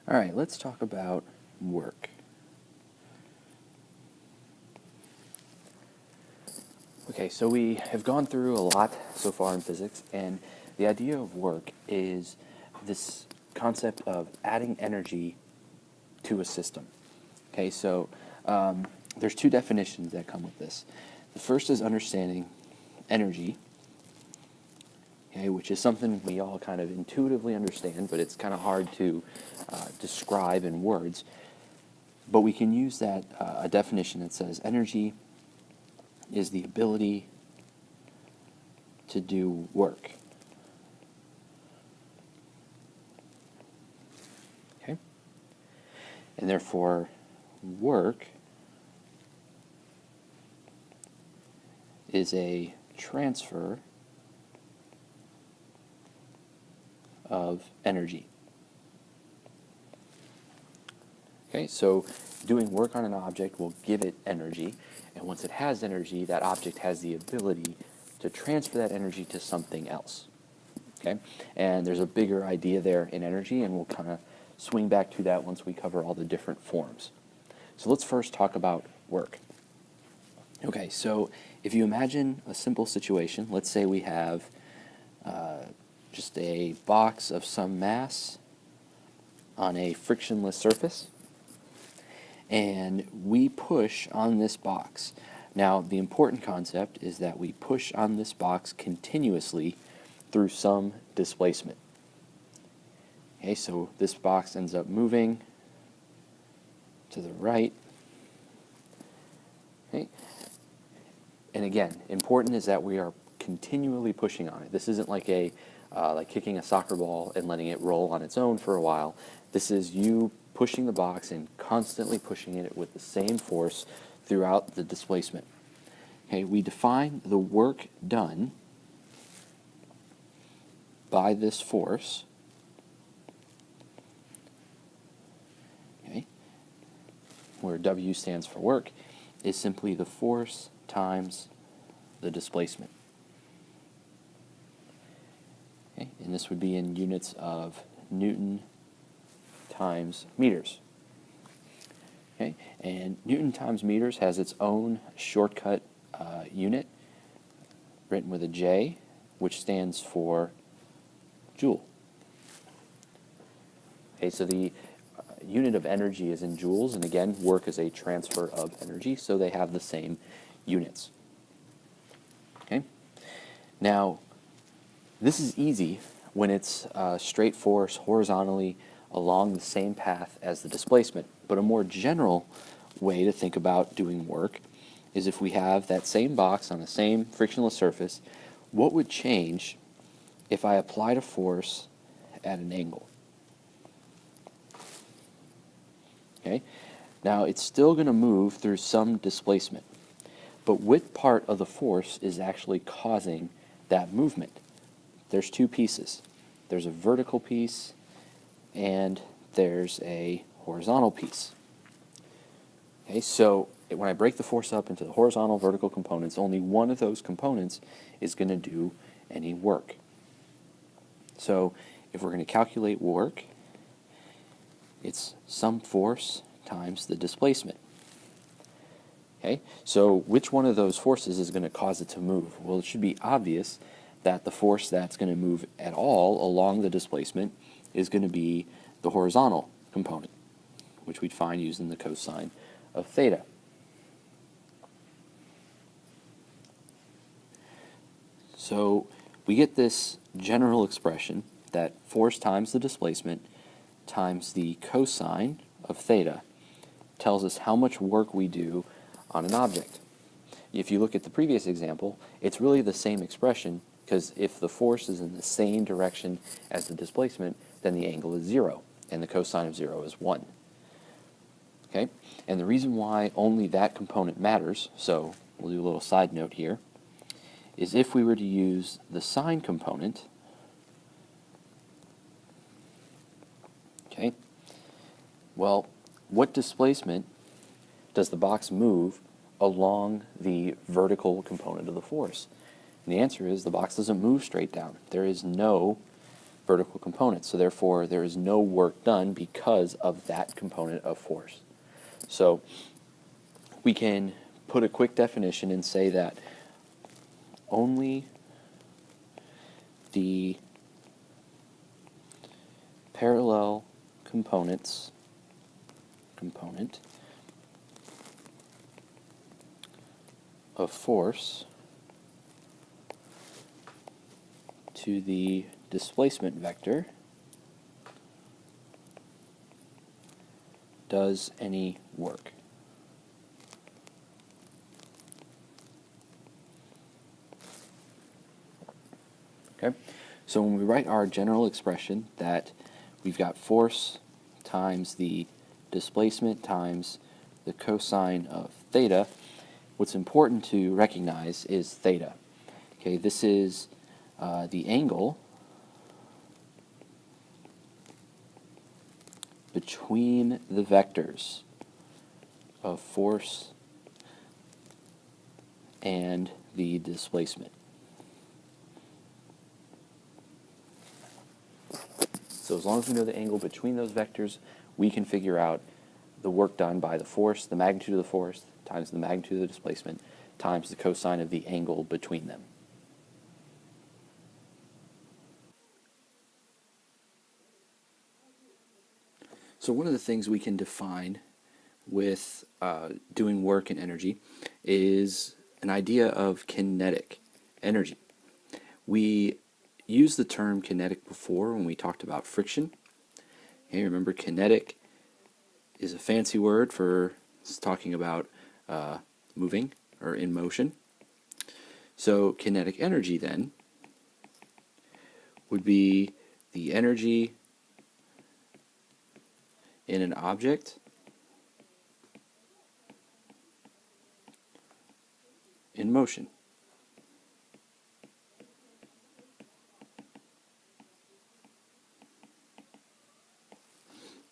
All right, let's talk about work. Okay, so we have gone through a lot so far in physics, and the idea of work is this concept of adding energy to a system. Okay, so there's two definitions that come with this. The first is understanding energy, okay, which is something we all kind of intuitively understand, but it's kind of hard to describe in words. But we can use that a definition that says energy is the ability to do work. Okay? And therefore, work is a transfer of energy. Okay, so doing work on an object will give it energy, and once it has energy, that object has the ability to transfer that energy to something else. Okay, and there's a bigger idea there in energy, and we'll kind of swing back to that once we cover all the different forms. So let's first talk about work. Okay, so if you imagine a simple situation, let's say we have just a box of some mass on a frictionless surface, and we push on this box. Now, the important concept is that we push on this box continuously through some displacement. Okay, so this box ends up moving to the right. Okay. And again, important is that we are continually pushing on it. This isn't like like kicking a soccer ball and letting it roll on its own for a while. This is you pushing the box and constantly pushing it with the same force throughout the displacement. Okay, we define the work done by this force, okay, where W stands for work, is simply the force times the displacement. Okay, and this would be in units of Newton times meters. Okay, and Newton times meters has its own shortcut unit written with a J, which stands for joule. Okay, so the unit of energy is in joules, and again, work is a transfer of energy, so they have the same units. Okay, now this is easy when it's straight force horizontally along the same path as the displacement. But a more general way to think about doing work is if we have that same box on the same frictionless surface, what would change if I applied a force at an angle? Okay? Now, it's still going to move through some displacement, but what part of the force is actually causing that movement? There's two pieces. There's a vertical piece and there's a horizontal piece. Okay, so when I break the force up into the horizontal, vertical components, only one of those components is going to do any work. So if we're going to calculate work, it's some force times the displacement. Okay, so which one of those forces is going to cause it to move? Well, it should be obvious that the force that's going to move at all along the displacement is going to be the horizontal component, which we'd find using the cosine of theta. So we get this general expression that force times the displacement times the cosine of theta tells us how much work we do on an object. If you look at the previous example, it's really the same expression, because if the force is in the same direction as the displacement, then the angle is 0, and the cosine of 0 is 1. Okay? And the reason why only that component matters, so we'll do a little side note here, is if we were to use the sine component, okay, well, what displacement does the box move along the vertical component of the force? And the answer is the box doesn't move straight down. There is no vertical component. So therefore, there is no work done because of that component of force. So we can put a quick definition and say that only the parallel component of force to the displacement vector does any work. Okay, so when we write our general expression that we've got force times the displacement times the cosine of theta, what's important to recognize is theta. Okay, this is the angle between the vectors of force and the displacement. So as long as we know the angle between those vectors, we can figure out the work done by the force, the magnitude of the force, times the magnitude of the displacement, times the cosine of the angle between them. So one of the things we can define with doing work and energy is an idea of kinetic energy. We used the term kinetic before when we talked about friction. Okay, remember, kinetic is a fancy word for talking about moving or in motion. So kinetic energy then would be the energy in an object in motion.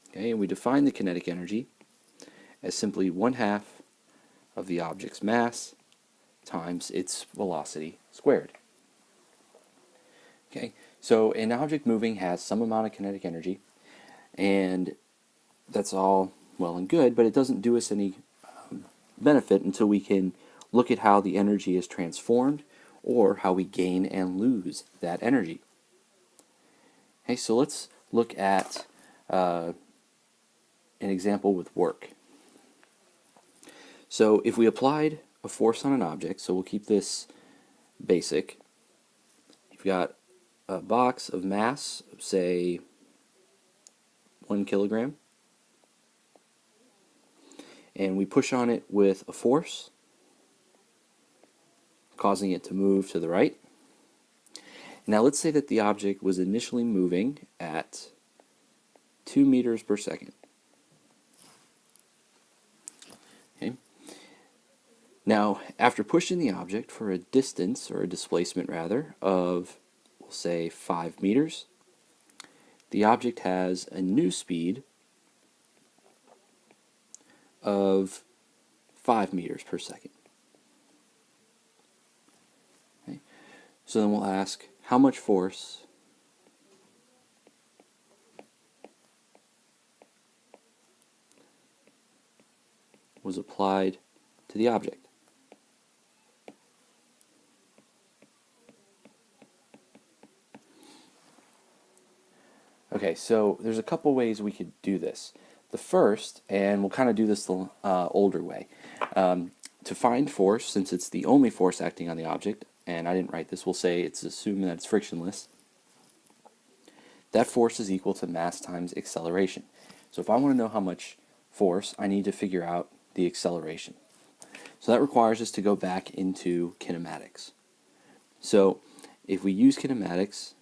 Okay, and we define the kinetic energy as simply 1/2 of the object's mass times its velocity squared. Okay, so an object moving has some amount of kinetic energy, and that's all well and good, but it doesn't do us any benefit until we can look at how the energy is transformed or how we gain and lose that energy. Okay, so let's look at an example with work. So if we applied a force on an object, so we'll keep this basic. You've got a box of mass of, say, 1 kilogram, and we push on it with a force, causing it to move to the right. Now let's say that the object was initially moving at 2 meters per second. Okay. Now, after pushing the object for a distance, or a displacement rather, of, we'll say, 5 meters, the object has a new speed of 5 meters per second. Okay. So then we'll ask, how much force was applied to the object? Okay, so there's a couple ways we could do this. The first, and we'll kind of do this the older way, to find force, since it's the only force acting on the object, and I didn't write this, we'll say it's assuming that it's frictionless. That force is equal to mass times acceleration. So if I want to know how much force, I need to figure out the acceleration. So that requires us to go back into kinematics. So if we use kinematics,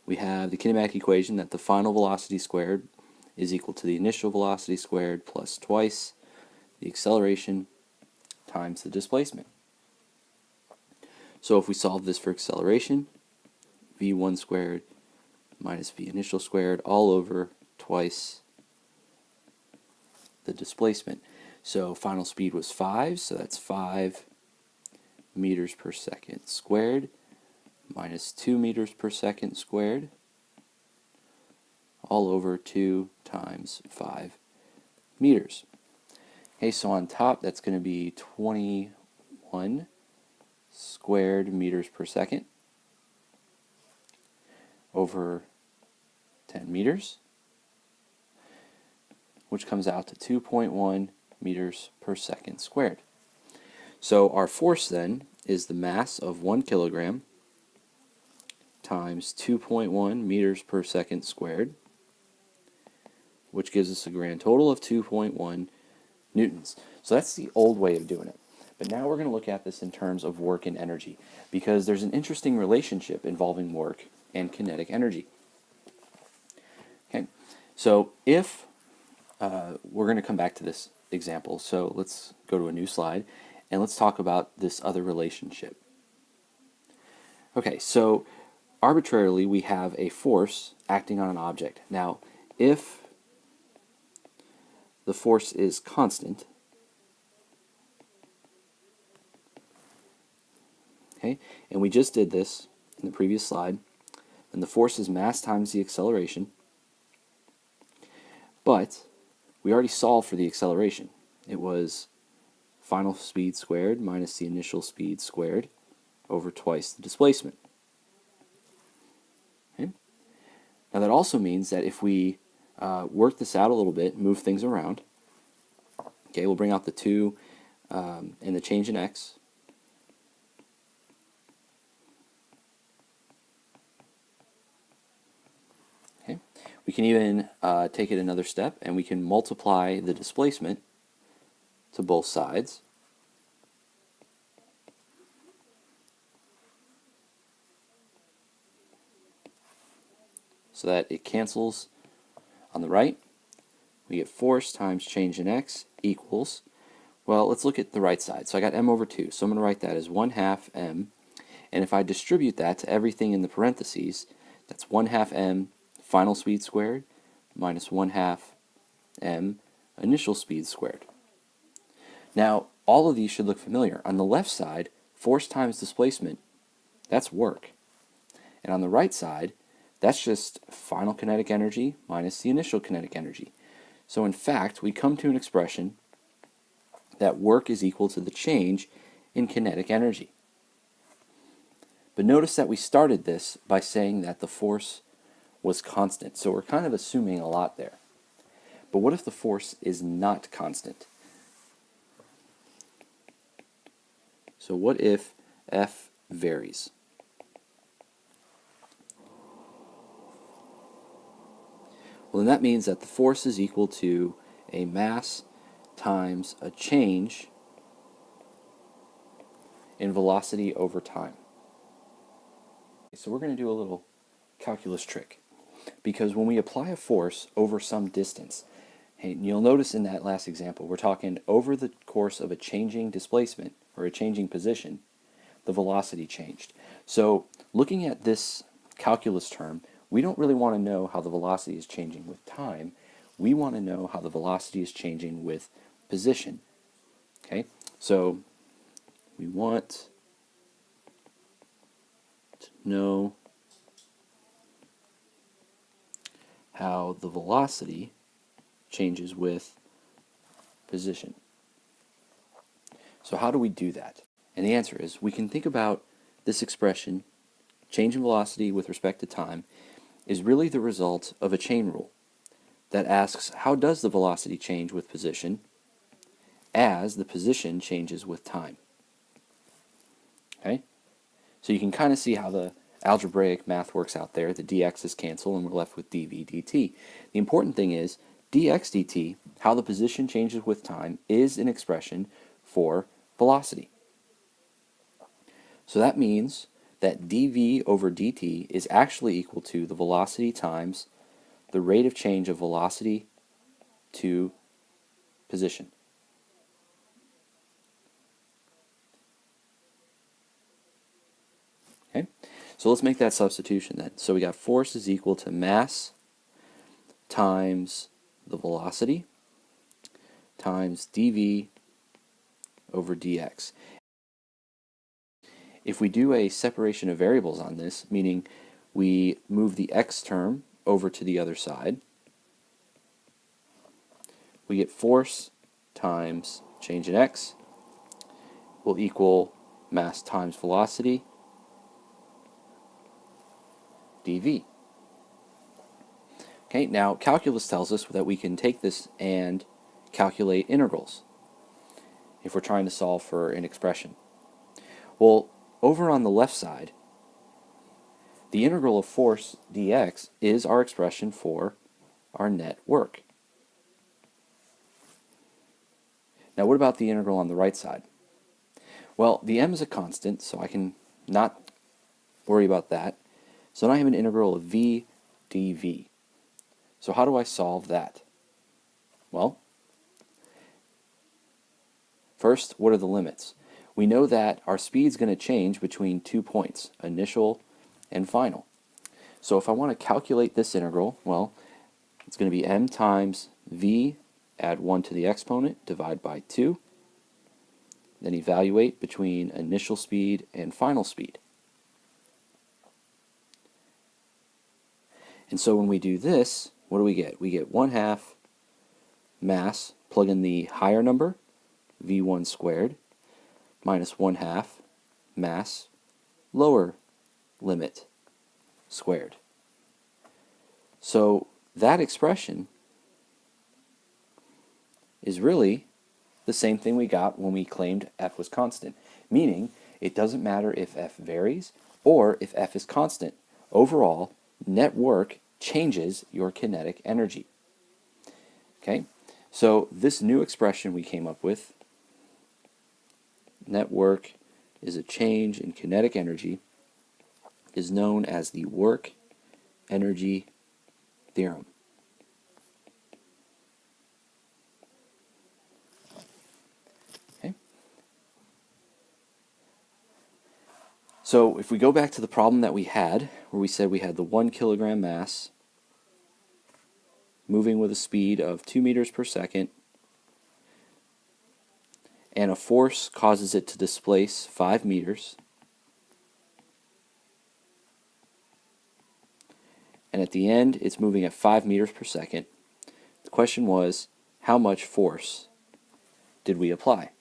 we have the kinematic equation that the final velocity squared is equal to the initial velocity squared plus twice the acceleration times the displacement. So if we solve this for acceleration, v1 squared minus v initial squared all over twice the displacement. So final speed was 5, so that's 5 meters per second squared minus 2 meters per second squared all over 2 times 5 meters. Okay, so on top that's going to be 21 squared meters per second over 10 meters, which comes out to 2.1 meters per second squared. So our force then is the mass of 1 kilogram times 2.1 meters per second squared, which gives us a grand total of 2.1 newtons. So that's the old way of doing it. But now we're going to look at this in terms of work and energy, because there's an interesting relationship involving work and kinetic energy. Okay, so if we're going to come back to this example, so let's go to a new slide and let's talk about this other relationship. Okay, so arbitrarily we have a force acting on an object. Now, if the force is constant, okay, and we just did this in the previous slide, then the force is mass times the acceleration, but we already solved for the acceleration. It was final speed squared minus the initial speed squared over twice the displacement. Okay? Now that also means that if we work this out a little bit, move things around, okay, we'll bring out the 2 and the change in x. Okay. We can even take it another step and we can multiply the displacement to both sides. So that it cancels on the right. We get force times change in x equals, well, let's look at the right side. So I got m over 2, so I'm going to write that as 1/2 m, and if I distribute that to everything in the parentheses, that's 1/2 m final speed squared minus 1/2 m initial speed squared. Now, all of these should look familiar. On the left side, force times displacement, that's work. And on the right side, that's just final kinetic energy minus the initial kinetic energy. So in fact, we come to an expression that work is equal to the change in kinetic energy. But notice that we started this by saying that the force was constant. So we're kind of assuming a lot there. But what if the force is not constant? So what if F varies? Well, then that means that the force is equal to a mass times a change in velocity over time. So we're going to do a little calculus trick, because when we apply a force over some distance, hey, you'll notice in that last example, we're talking over the course of a changing displacement or a changing position, the velocity changed. So looking at this calculus term, we don't really want to know how the velocity is changing with time. We want to know how the velocity is changing with position. Okay, so we want to know how the velocity changes with position. So how do we do that? And the answer is, we can think about this expression, change in velocity with respect to time, is really the result of a chain rule that asks, how does the velocity change with position as the position changes with time? Okay? So you can kind of see how the algebraic math works out there. The dx's cancel and we're left with dv dt. The important thing is, dx dt, how the position changes with time, is an expression for velocity. So that means that dv over dt is actually equal to the velocity times the rate of change of velocity to position. Okay, so let's make that substitution then. So we got force is equal to mass times the velocity times dv over dx. if we do a separation of variables on this, meaning we move the x term over to the other side, we get force times change in x will equal mass times velocity dv. Okay, now calculus tells us that we can take this and calculate integrals if we're trying to solve for an expression. Well, over on the left side, the integral of force dx is our expression for our net work. Now what about the integral on the right side? Well, the m is a constant, so I can not worry about that. So now I have an integral of v dv. So how do I solve that? Well, first, what are the limits? We know that our speed is going to change between 2 points, initial and final. So if I want to calculate this integral, well, it's going to be m times v, add 1 to the exponent, divide by 2, then evaluate between initial speed and final speed. And so when we do this, what do we get? We get 1/2 mass, plug in the higher number, v1 squared, minus 1/2 mass, lower limit, squared. So that expression is really the same thing we got when we claimed f was constant, meaning it doesn't matter if f varies or if f is constant. Overall, net work changes your kinetic energy. Okay, so this new expression we came up with, net work is a change in kinetic energy, is known as the work-energy theorem. Okay. So if we go back to the problem that we had, where we said we had the 1 kilogram mass moving with a speed of 2 meters per second, and a force causes it to displace 5 meters, and at the end it's moving at 5 meters per second. The question was, how much force did we apply?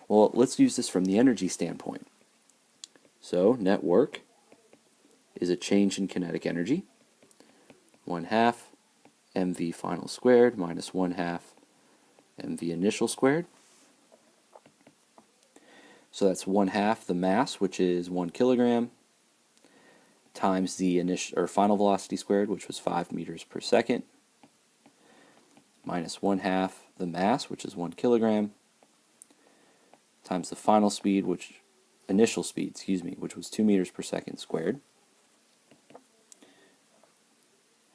Well, let's use this from the energy standpoint. So net work is a change in kinetic energy, 1/2 mv final squared minus 1/2 mv initial squared. So that's 1/2 the mass, which is 1 kilogram, times the initial or final velocity squared, which was 5 meters per second, minus 1/2 the mass, which is 1 kilogram, times the final speed, initial speed, which was 2 meters per second squared.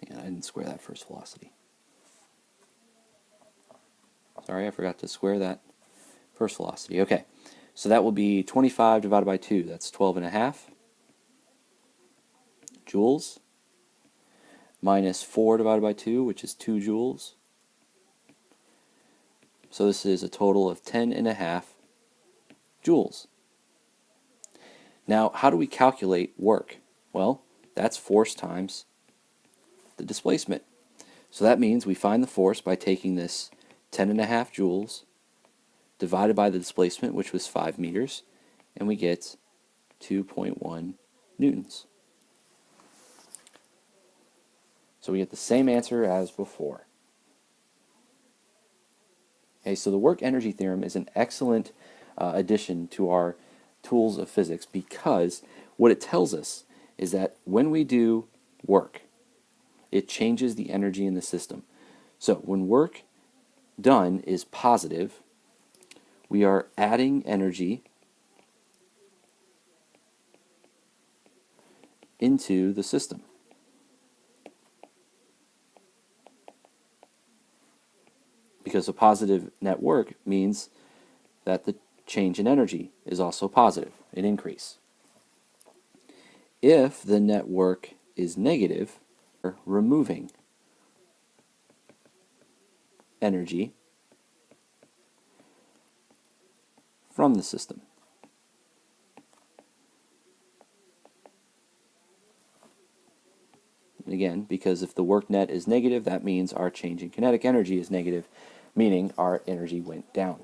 Hang on, I didn't square that first velocity. Sorry, I forgot to square that first velocity. Okay, so that will be 25 divided by 2. That's 12.5 joules, minus 4 divided by 2, which is 2 joules. So this is a total of 10.5 joules. Now, how do we calculate work? Well, that's force times the displacement. So that means we find the force by taking this 10.5 joules divided by the displacement, which was 5 meters, and we get 2.1 newtons. So we get the same answer as before. Okay, so the work-energy theorem is an excellent addition to our tools of physics, because what it tells us is that when we do work, it changes the energy in the system. So when work done is positive, we are adding energy into the system. Because a positive net work means that the change in energy is also positive, an increase. If the net work is negative, we're removing energy from the system. again, because if the work net is negative, that means our change in kinetic energy is negative, meaning our energy went down.